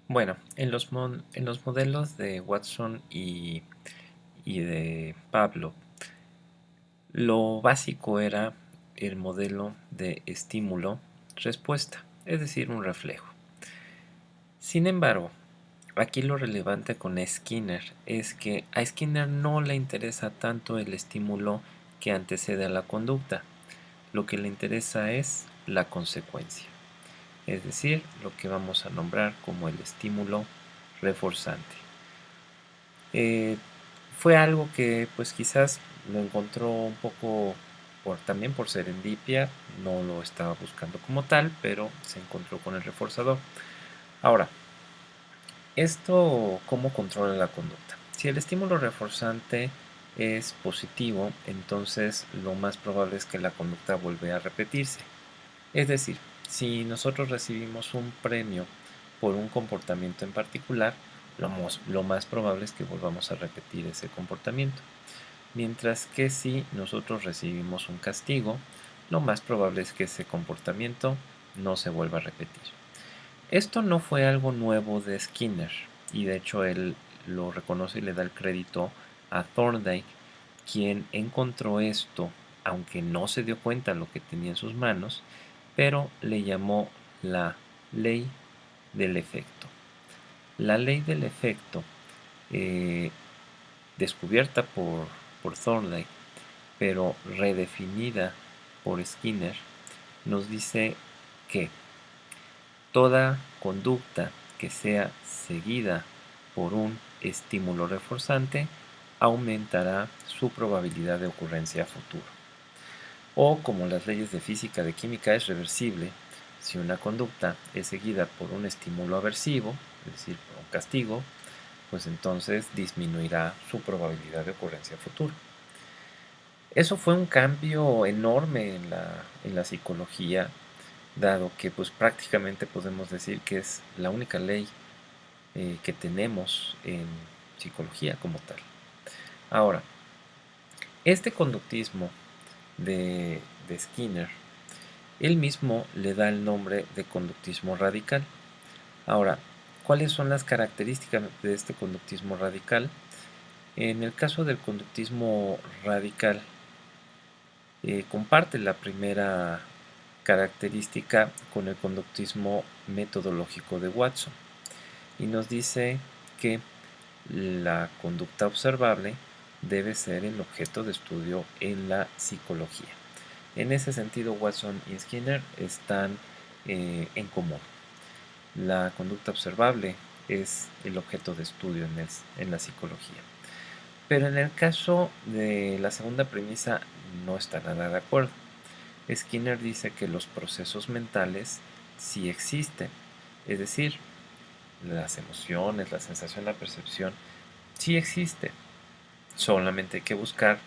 Bueno, en los modelos de Watson y de Pablo, lo básico era el modelo de estímulo-respuesta, es decir, un reflejo. Sin embargo, aquí lo relevante con Skinner es que a Skinner no le interesa tanto el estímulo que antecede a la conducta, lo que le interesa es la consecuencia, es decir, lo que vamos a nombrar como el estímulo reforzante. Eh, Fue algo que pues quizás lo encontró un poco también por serendipia, no lo estaba buscando como tal, pero se encontró con el reforzador. Ahora, ¿esto cómo controla la conducta? Si el estímulo reforzante es positivo, entonces lo más probable es que la conducta vuelva a repetirse. Es decir, si nosotros recibimos un premio por un comportamiento en particular, lo más probable es que volvamos a repetir ese comportamiento. Mientras que si nosotros recibimos un castigo, lo más probable es que ese comportamiento no se vuelva a repetir. Esto no fue algo nuevo de Skinner, y de hecho él lo reconoce y le da el crédito a Thorndike, quien encontró esto, aunque no se dio cuenta de lo que tenía en sus manos, pero le llamó la ley del efecto. La ley del efecto, eh, descubierta por Thorndike, pero redefinida por Skinner, nos dice que toda conducta que sea seguida por un estímulo reforzante aumentará su probabilidad de ocurrencia a futuro. O como las leyes de física de química es reversible, si una conducta es seguida por un estímulo aversivo, es decir, por un castigo, pues entonces disminuirá su probabilidad de ocurrencia a futuro. Eso fue un cambio enorme en la psicología, dado que pues prácticamente podemos decir que es la única ley que tenemos en psicología como tal. Ahora, este conductismo de Skinner, él mismo le da el nombre de conductismo radical. Ahora, ¿cuáles son las características de este conductismo radical? En el caso del conductismo radical, comparte la primera característica con el conductismo metodológico de Watson y nos dice que la conducta observable debe ser el objeto de estudio en la psicología. En ese sentido, Watson y Skinner están en común. La conducta observable es el objeto de estudio en la psicología. Pero en el caso de la segunda premisa no está nada de acuerdo. Skinner dice que los procesos mentales sí existen, es decir, las emociones, la sensación, la percepción sí existen. Solamente hay que buscar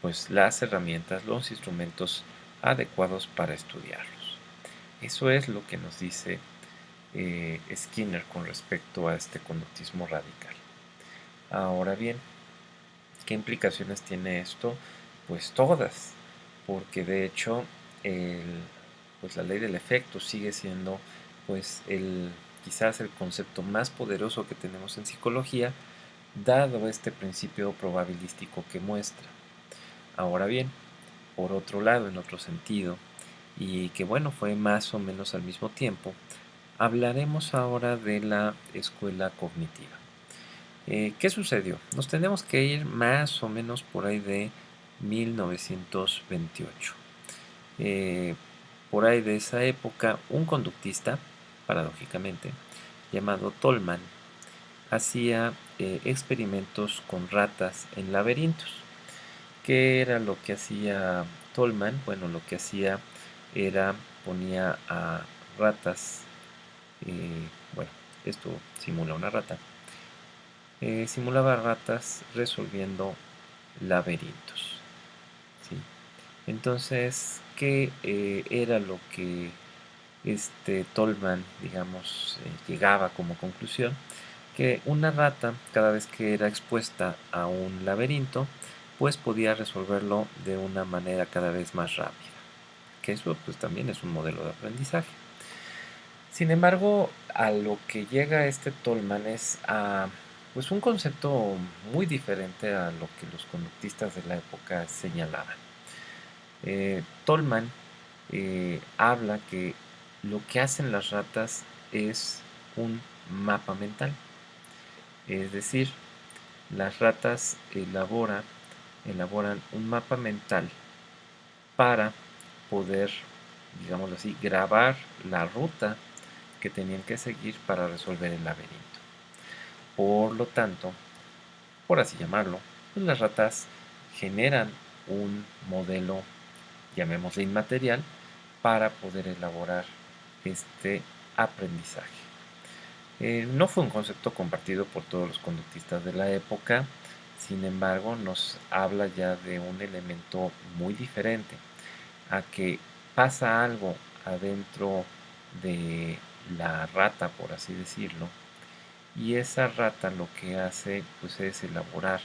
pues las herramientas, los instrumentos adecuados para estudiarlos. Eso es lo que nos dice Skinner con respecto a este conductismo radical. Ahora bien, ¿qué implicaciones tiene esto? Pues todas, porque de hecho pues la ley del efecto sigue siendo pues quizás el concepto más poderoso que tenemos en psicología, dado este principio probabilístico que muestra. Ahora bien, por otro lado, en otro sentido, y que bueno, fue más o menos al mismo tiempo, hablaremos ahora de la escuela cognitiva. ¿Qué sucedió? Nos tenemos que ir más o menos por ahí de 1928. Eh, por ahí de esa época, un conductista, paradójicamente, llamado Tolman, hacía experimentos con ratas en laberintos. ¿Qué era lo que hacía Tolman? Bueno, lo que hacía era ponía a ratas, bueno, esto simula una rata, simulaba ratas resolviendo laberintos, ¿sí? Entonces, ¿qué era lo que este Tolman, digamos, llegaba como conclusión? Que una rata, cada vez que era expuesta a un laberinto, pues podía resolverlo de una manera cada vez más rápida. Que eso pues también es un modelo de aprendizaje. Sin embargo, a lo que llega este Tolman es a pues un concepto muy diferente a lo que los conductistas de la época señalaban. Tolman habla que lo que hacen las ratas es un mapa mental. Es decir, las ratas elaboran un mapa mental para poder, digámoslo así, grabar la ruta que tenían que seguir para resolver el laberinto. Por lo tanto, por así llamarlo, pues las ratas generan un modelo, llamémosle inmaterial, para poder elaborar este aprendizaje. No fue un concepto compartido por todos los conductistas de la época, sin embargo nos habla ya de un elemento muy diferente, a que pasa algo adentro de la rata, por así decirlo, y esa rata lo que hace pues es elaborar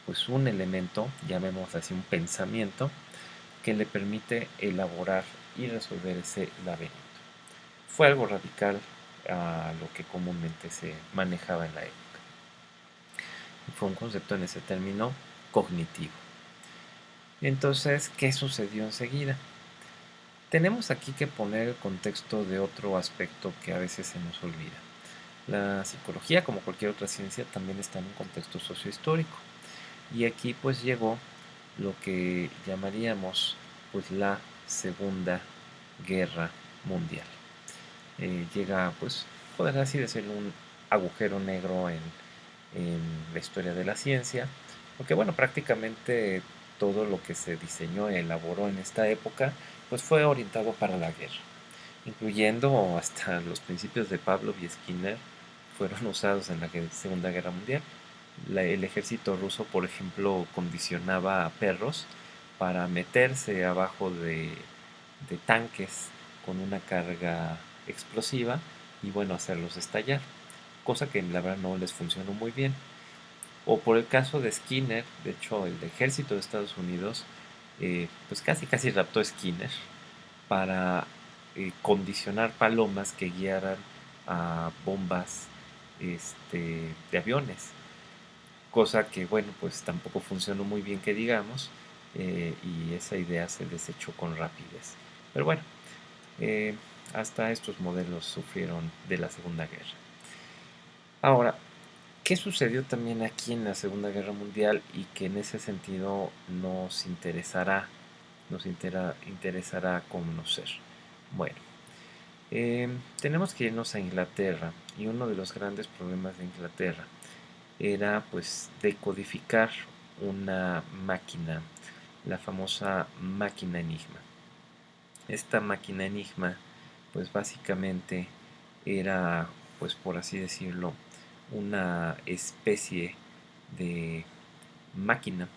pues un elemento, llamémoslo así un pensamiento, que le permite elaborar y resolver ese laberinto. Fue algo radical a lo que comúnmente se manejaba en la época. Fue un concepto en ese término cognitivo. Entonces, ¿qué sucedió enseguida? Tenemos aquí que poner el contexto de otro aspecto que a veces se nos olvida. La psicología, como cualquier otra ciencia, también está en un contexto sociohistórico. Y aquí pues llegó lo que llamaríamos pues la Segunda Guerra Mundial. Llega pues, poder así decirlo, un agujero negro en la historia de la ciencia, porque bueno, prácticamente todo lo que se diseñó y elaboró en esta época pues fue orientado para la guerra, incluyendo hasta los principios de Pavlov y Skinner fueron usados en la Segunda Guerra Mundial. El ejército ruso, por ejemplo, condicionaba a perros para meterse abajo de tanques con una carga explosiva y bueno, hacerlos estallar, cosa que la verdad no les funcionó muy bien. O por el caso de Skinner, de hecho el ejército de Estados Unidos pues casi raptó a Skinner para condicionar palomas que guiaran a bombas de aviones, cosa que bueno pues tampoco funcionó muy bien que digamos, y esa idea se desechó con rapidez. Pero bueno, eh, hasta estos modelos sufrieron de la Segunda Guerra. Ahora, ¿qué sucedió también aquí en la Segunda Guerra Mundial y que en ese sentido interesará conocer? Bueno, tenemos que irnos a Inglaterra y uno de los grandes problemas de Inglaterra era pues decodificar una máquina, la famosa máquina Enigma. Esta máquina Enigma pues básicamente era, pues por así decirlo, una especie de máquina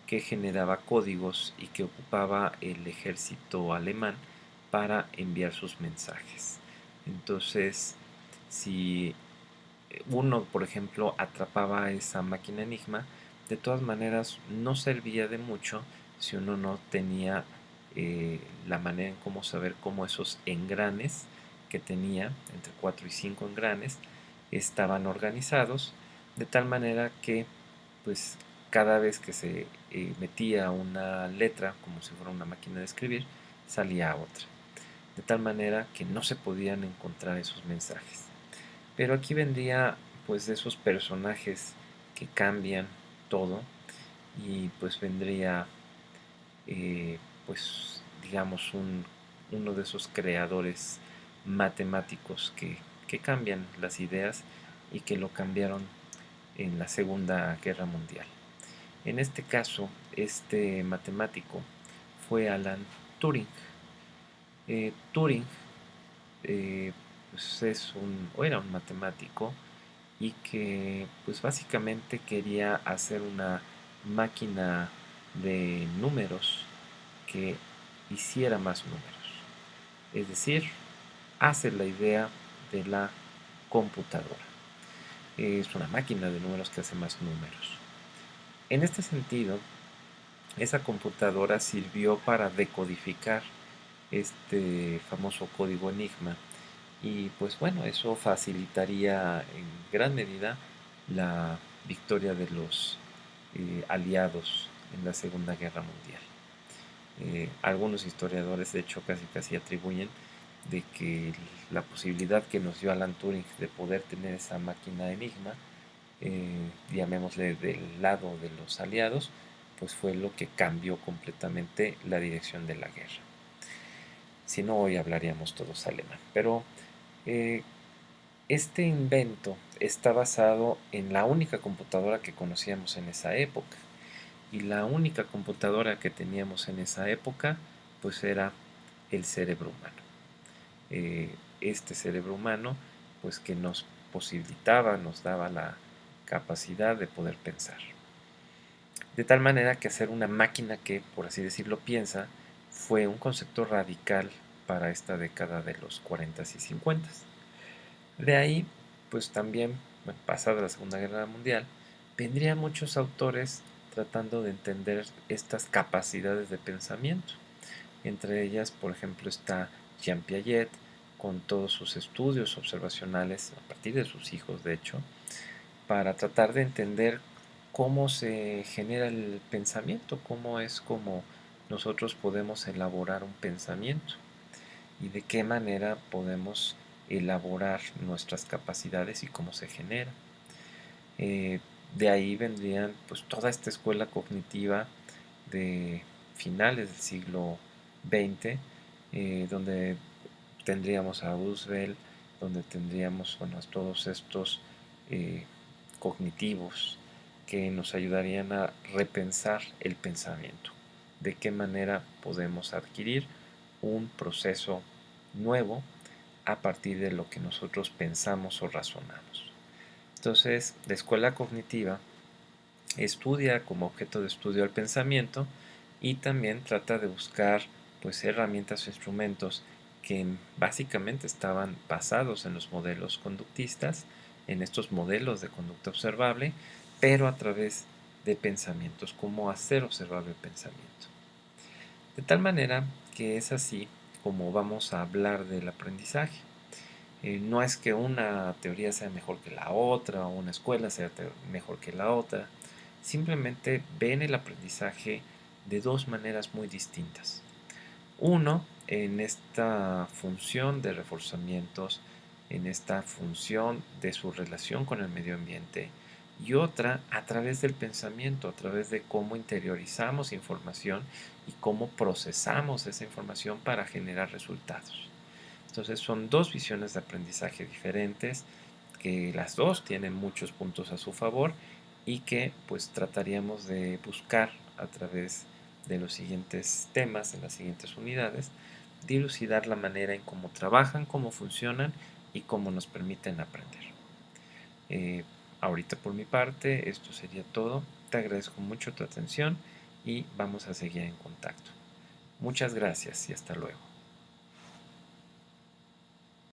que generaba códigos y que ocupaba el ejército alemán para enviar sus mensajes. Entonces, si uno, por ejemplo, atrapaba esa máquina Enigma, de todas maneras no servía de mucho si uno no tenía la manera en cómo saber cómo esos engranes que tenía, entre 4 y 5 engranes, estaban organizados, de tal manera que pues cada vez que se metía una letra, como si fuera una máquina de escribir, salía otra. De tal manera que no se podían encontrar esos mensajes. Pero aquí vendría pues de esos personajes que cambian todo y pues vendría pues digamos uno de esos creadores matemáticos que cambian las ideas y que lo cambiaron en la Segunda Guerra Mundial. En este caso, este matemático fue Alan Turing. Turing pues o era un matemático y que pues básicamente quería hacer una máquina de números que hiciera más números. Es decir, hace la idea de la computadora. Es una máquina de números que hace más números. En este sentido, esa computadora sirvió para decodificar este famoso código Enigma y pues bueno, eso facilitaría en gran medida la victoria de los aliados en la Segunda Guerra Mundial. Algunos historiadores de hecho casi atribuyen de que la posibilidad que nos dio Alan Turing de poder tener esa máquina Enigma, llamémosle del lado de los aliados, pues fue lo que cambió completamente la dirección de la guerra. Si no, hoy hablaríamos todos alemán. Pero eh, este invento está basado en la única computadora que conocíamos en esa época. Y la única computadora que teníamos en esa época, pues era el cerebro humano. Este cerebro humano, pues que nos posibilitaba, nos daba la capacidad de poder pensar. De tal manera que hacer una máquina que, por así decirlo, piensa, fue un concepto radical para esta década de los 40 y 50. De ahí, pues también, bueno, pasada la Segunda Guerra Mundial, vendrían muchos autores tratando de entender estas capacidades de pensamiento. Entre ellas, por ejemplo, está Jean Piaget, con todos sus estudios observacionales, a partir de sus hijos, de hecho, para tratar de entender cómo se genera el pensamiento, cómo es como nosotros podemos elaborar un pensamiento y de qué manera podemos elaborar nuestras capacidades y cómo se genera. Eh, de ahí vendrían pues toda esta escuela cognitiva de finales del siglo XX, donde tendríamos a Roosevelt, donde tendríamos bueno, a todos estos eh, cognitivos que nos ayudarían a repensar el pensamiento, de qué manera podemos adquirir un proceso nuevo a partir de lo que nosotros pensamos o razonamos. Entonces, la escuela cognitiva estudia como objeto de estudio el pensamiento y también trata de buscar pues herramientas o instrumentos que básicamente estaban basados en los modelos conductistas, en estos modelos de conducta observable, pero a través de pensamientos, cómo hacer observable el pensamiento. De tal manera que es así como vamos a hablar del aprendizaje. No es que una teoría sea mejor que la otra o una escuela sea mejor que la otra. Simplemente ven el aprendizaje de dos maneras muy distintas. Uno, en esta función de reforzamientos, en esta función de su relación con el medio ambiente, y otra a través del pensamiento, a través de cómo interiorizamos información y cómo procesamos esa información para generar resultados. Entonces son dos visiones de aprendizaje diferentes, que las dos tienen muchos puntos a su favor y que pues trataríamos de buscar a través de los siguientes temas, en las siguientes unidades, dilucidar la manera en cómo trabajan, cómo funcionan y cómo nos permiten aprender. Eh, Ahorita por mi parte esto sería todo. Te agradezco mucho tu atención y vamos a seguir en contacto. Muchas gracias y hasta luego.